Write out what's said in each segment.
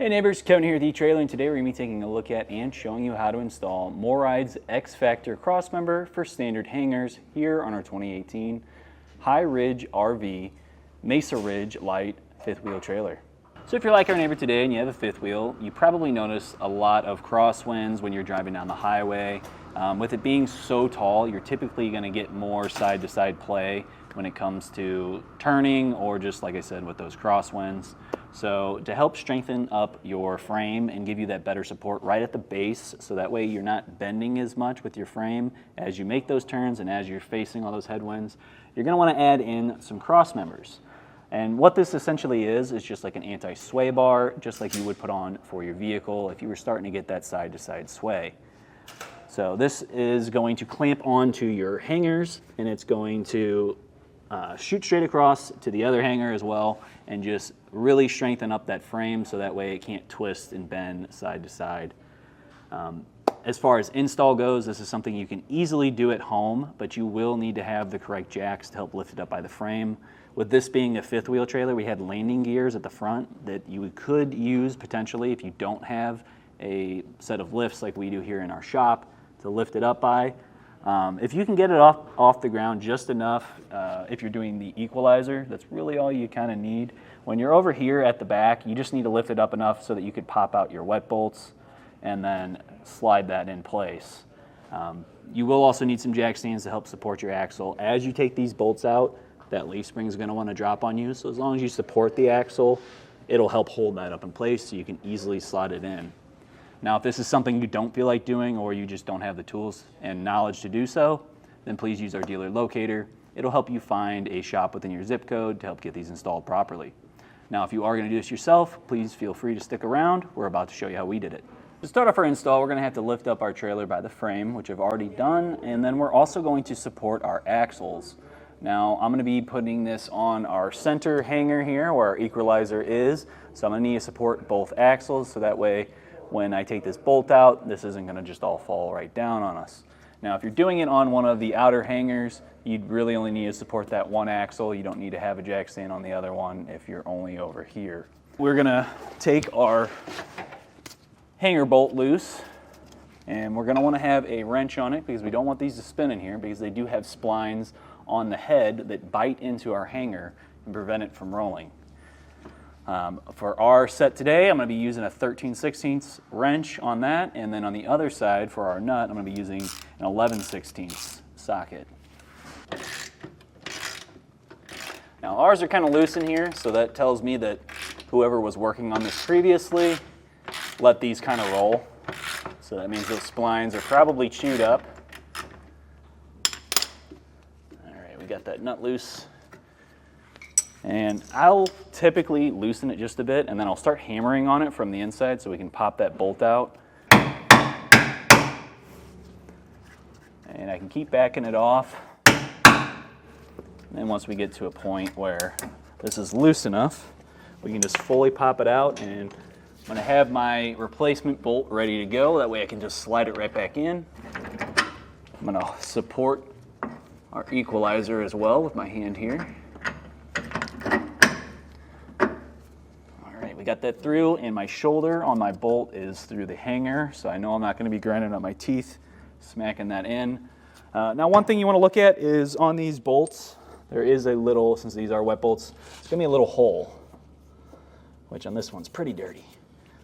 Hey neighbors, Kevin here with eTrailer, and today we're going to be taking a look at and showing you how to install MORryde's X-Factor Crossmember for standard hangers here on our 2018 High Ridge RV Mesa Ridge Lite fifth wheel trailer. So if you're like our neighbor today and you have a fifth wheel, you probably notice a lot of crosswinds when you're driving down the highway. With it being so tall, you're typically going to get more side-to-side play when it comes to turning, or just like I said with those crosswinds. So to help strengthen up your frame and give you that better support right at the base, so that way you're not bending as much with your frame as you make those turns and as you're facing all those headwinds, you're going to want to add in some cross members. And what this essentially is just like an anti-sway bar, just like you would put on for your vehicle if you were starting to get that side-to-side sway. So this is going to clamp onto your hangers, and it's going to shoot straight across to the other hanger as well, and just really strengthen up that frame so that way it can't twist and bend side to side. As far as install goes, this is something you can easily do at home, but you will need to have the correct jacks to help lift it up by the frame. With this being a fifth wheel trailer, we had landing gears at the front that you could use potentially if you don't have a set of lifts like we do here in our shop to lift it up by. If you can get it off the ground just enough, if you're doing the equalizer, that's really all you kind of need. When you're over here at the back, you just need to lift it up enough so that you could pop out your wet bolts and then slide that in place. You will also need some jack stands to help support your axle. As you take these bolts out, that leaf spring is going to want to drop on you, so as long as you support the axle, it'll help hold that up in place so you can easily slide it in. Now, if this is something you don't feel like doing, or you just don't have the tools and knowledge to do so, then please use our dealer locator. It'll help you find a shop within your zip code to help get these installed properly. Now, if you are going to do this yourself, please feel free to stick around. We're about to show you how we did it. To start off our install, we're going to have to lift up our trailer by the frame, which I've already done, and then we're also going to support our axles. Now, I'm going to be putting this on our center hanger here where our equalizer is, so I'm going to need to support both axles so that way when I take this bolt out, this isn't going to just all fall right down on us. Now, if you're doing it on one of the outer hangers, you'd really only need to support that one axle. You don't need to have a jack stand on the other one if you're only over here. We're going to take our hanger bolt loose, and we're going to want to have a wrench on it because we don't want these to spin in here, because they do have splines on the head that bite into our hanger and prevent it from rolling. For our set today, I'm going to be using a 13/16 wrench on that, and then on the other side for our nut, I'm going to be using an 11/16 socket. Now ours are kind of loose in here, so that tells me that whoever was working on this previously let these kind of roll. So that means those splines are probably chewed up. All right, we got that nut loose. And I'll typically loosen it just a bit, and then I'll start hammering on it from the inside so we can pop that bolt out. And I can keep backing it off. And then once we get to a point where this is loose enough, we can just fully pop it out, and I'm going to have my replacement bolt ready to go. That way I can just slide it right back in. I'm going to support our equalizer as well with my hand here. We got that through, and my shoulder on my bolt is through the hanger, so I know I'm not going to be grinding up my teeth smacking that in. Now, one thing you want to look at is on these bolts, there is a little, since these are wet bolts, it's going to be a little hole, which on this one's pretty dirty.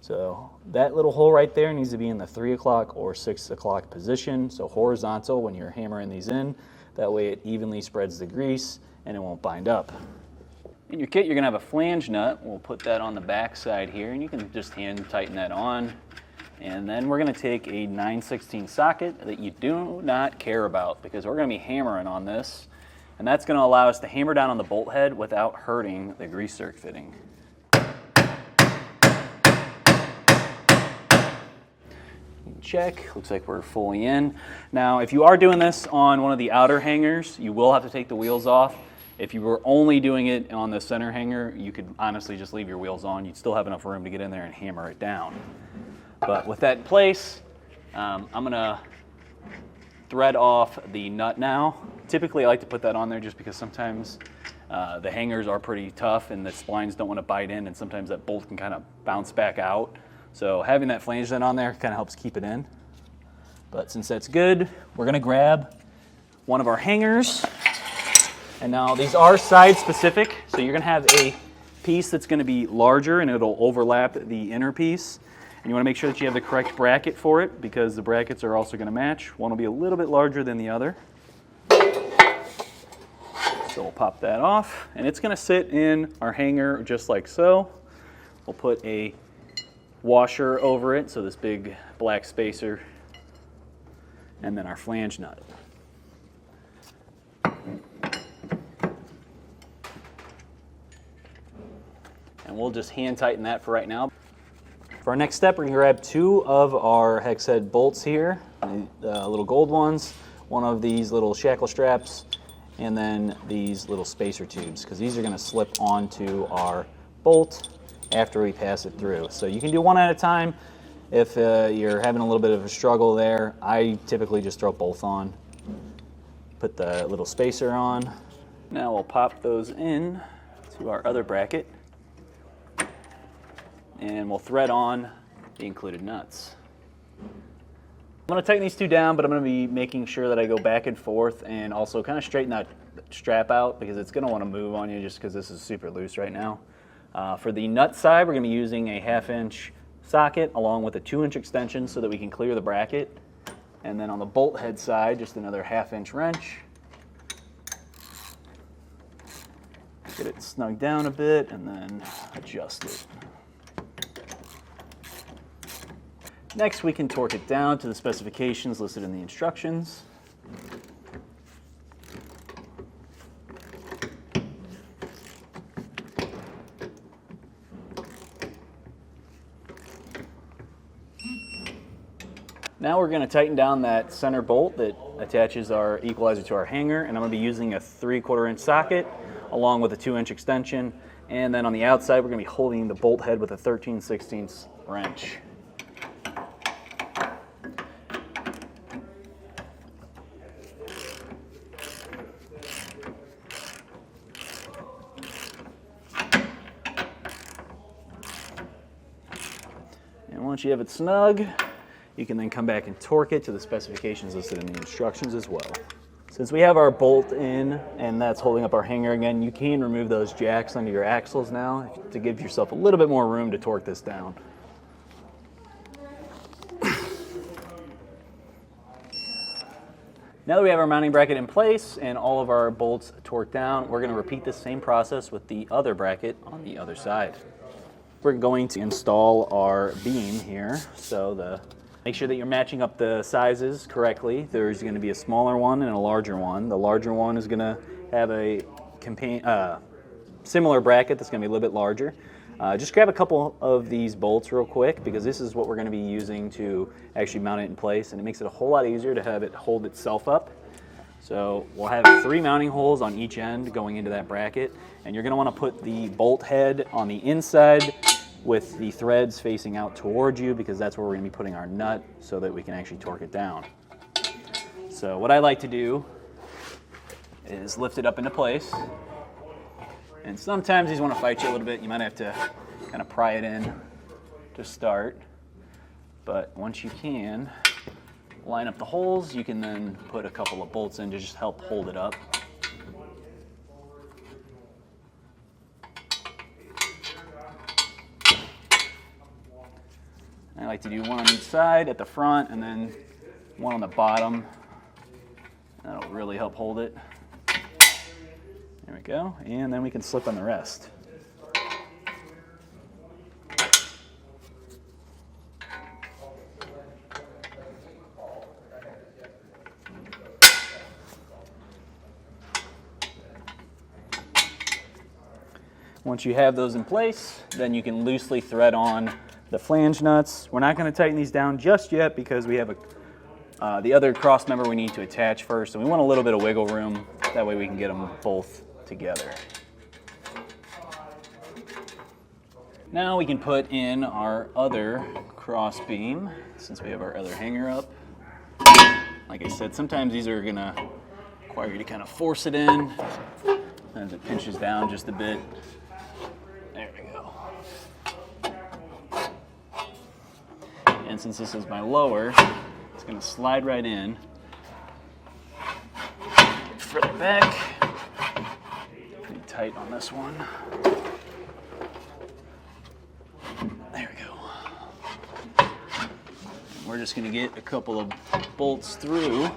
So that little hole right there needs to be in the 3 o'clock or 6 o'clock position, so horizontal when you're hammering these in. That way it evenly spreads the grease and it won't bind up. In your kit, you're going to have a flange nut. We'll put that on the back side here, and you can just hand tighten that on. And then we're going to take a 9/16 socket that you do not care about, because we're going to be hammering on this. And that's going to allow us to hammer down on the bolt head without hurting the grease zerk fitting. Check, looks like we're fully in. Now, if you are doing this on one of the outer hangers, you will have to take the wheels off. If you were only doing it on the center hanger, you could honestly just leave your wheels on. You'd still have enough room to get in there and hammer it down. But with that in place, I'm going to thread off the nut now. Typically, I like to put that on there just because sometimes The hangers are pretty tough and the splines don't want to bite in, and sometimes that bolt can kind of bounce back out. So having that flange nut on there kind of helps keep it in. But since that's good, we're going to grab one of our hangers. And now these are side specific, so you're going to have a piece that's going to be larger and it'll overlap the inner piece. And you want to make sure that you have the correct bracket for it, because the brackets are also going to match. One will be a little bit larger than the other. So we'll pop that off, and it's going to sit in our hanger just like so. We'll put a washer over it, so this big black spacer, and then our flange nut. And we'll just hand tighten that for right now. For our next step, we're going to grab 2 of our hex head bolts here, the little gold ones, one of these little shackle straps, and then these little spacer tubes, because these are going to slip onto our bolt after we pass it through. So you can do one at a time if you're having a little bit of a struggle there. I typically just throw both on. Put the little spacer on. Now we'll pop those in to our other bracket, and we'll thread on the included nuts. I'm going to tighten these 2 down, but I'm going to be making sure that I go back and forth and also kind of straighten that strap out, because it's going to want to move on you just because this is super loose right now. For the nut side, we're going to be using a 1/2 inch socket along with a 2-inch extension so that we can clear the bracket. And then on the bolt head side, just another 1/2 inch wrench. Get it snug down a bit and then adjust it. Next, we can torque it down to the specifications listed in the instructions. Now we're going to tighten down that center bolt that attaches our equalizer to our hanger, and I'm going to be using a 3/4 inch socket along with a 2-inch extension. And then on the outside, we're going to be holding the bolt head with a 13/16 wrench. And once you have it snug, you can then come back and torque it to the specifications listed in the instructions as well. Since we have our bolt in and that's holding up our hanger again, you can remove those jacks under your axles now to give yourself a little bit more room to torque this down. Now that we have our mounting bracket in place and all of our bolts torqued down, we're going to repeat the same process with the other bracket on the other side. We're going to install our beam here, so make sure that you're matching up the sizes correctly. There's going to be a smaller one and a larger one. The larger one is going to have a similar bracket that's going to be a little bit larger. Just grab a couple of these bolts real quick, because this is what we're going to be using to actually mount it in place, and it makes it a whole lot easier to have it hold itself up. So we'll have 3 mounting holes on each end going into that bracket, and you're going to want to put the bolt head on the inside with the threads facing out towards you, because that's where we're going to be putting our nut so that we can actually torque it down. So what I like to do is lift it up into place, and sometimes these want to fight you a little bit. You might have to kind of pry it in to start, but once you can line up the holes, you can then put a couple of bolts in to just help hold it up. I like to do one on each side at the front and then one on the bottom. That'll really help hold it. There we go. And then we can slip on the rest. Once you have those in place, then you can loosely thread on the flange nuts. We're not going to tighten these down just yet because we have the other cross member we need to attach first, and we want a little bit of wiggle room. That way we can get them both together. Now we can put in our other cross beam, since we have our other hanger up. Like I said, sometimes these are going to require you to kind of force it in. as it pinches down just a bit. There we go. And since this is my lower, it's going to slide right in. Further back. Pretty tight on this one. There we go. And we're just going to get a couple of bolts through.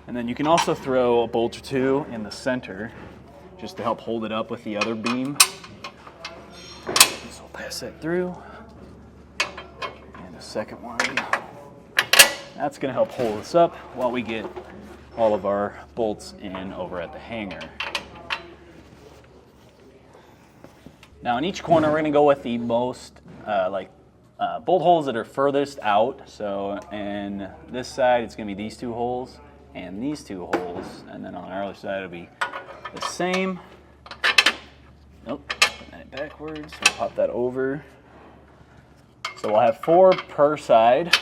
And then you can also throw a bolt or two in the center just to help hold it up with the other beam. So we'll pass that through. And the second one. That's going to help hold us up while we get all of our bolts in over at the hanger. Now in each corner we're going to go with the most bolt holes that are furthest out. So in this side it's going to be these two holes and these two holes, and then on our other side it'll be the same. Nope, putting that backwards, so we'll pop that over. So we'll have 4 per side.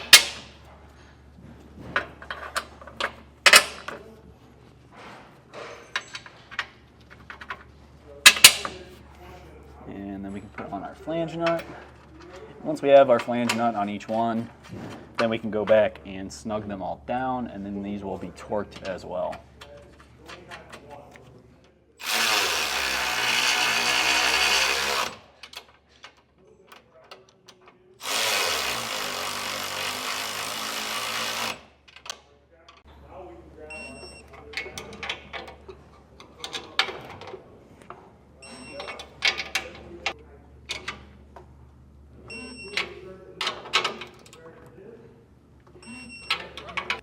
And then we can put on our flange nut. Once we have our flange nut on each one, then we can go back and snug them all down, and then these will be torqued as well.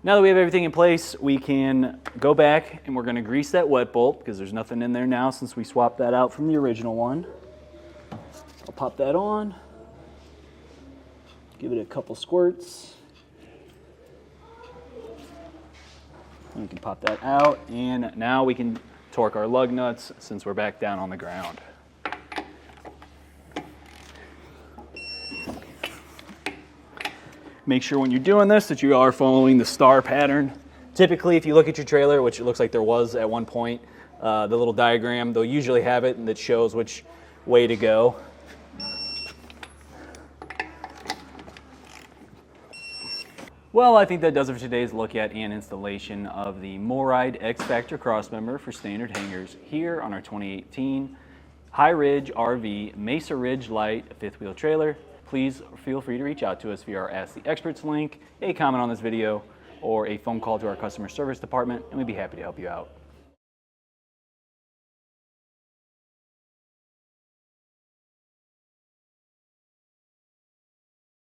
Now that we have everything in place, we can go back and we're going to grease that wet bolt because there's nothing in there now since we swapped that out from the original one. I'll pop that on, give it a couple squirts. We can pop that out, and now we can torque our lug nuts since we're back down on the ground. Make sure when you're doing this that you are following the star pattern. Typically, if you look at your trailer, which it looks like there was at one point, the little diagram, they'll usually have it that shows which way to go. Well, I think that does it for today's look at and installation of the MORryde X-Factor Crossmember for standard hangers here on our 2018 Highridge RV Mesa Ridge Lite 5th wheel trailer. Please feel free to reach out to us via our Ask the Experts link, a comment on this video, or a phone call to our customer service department, and we'd be happy to help you out.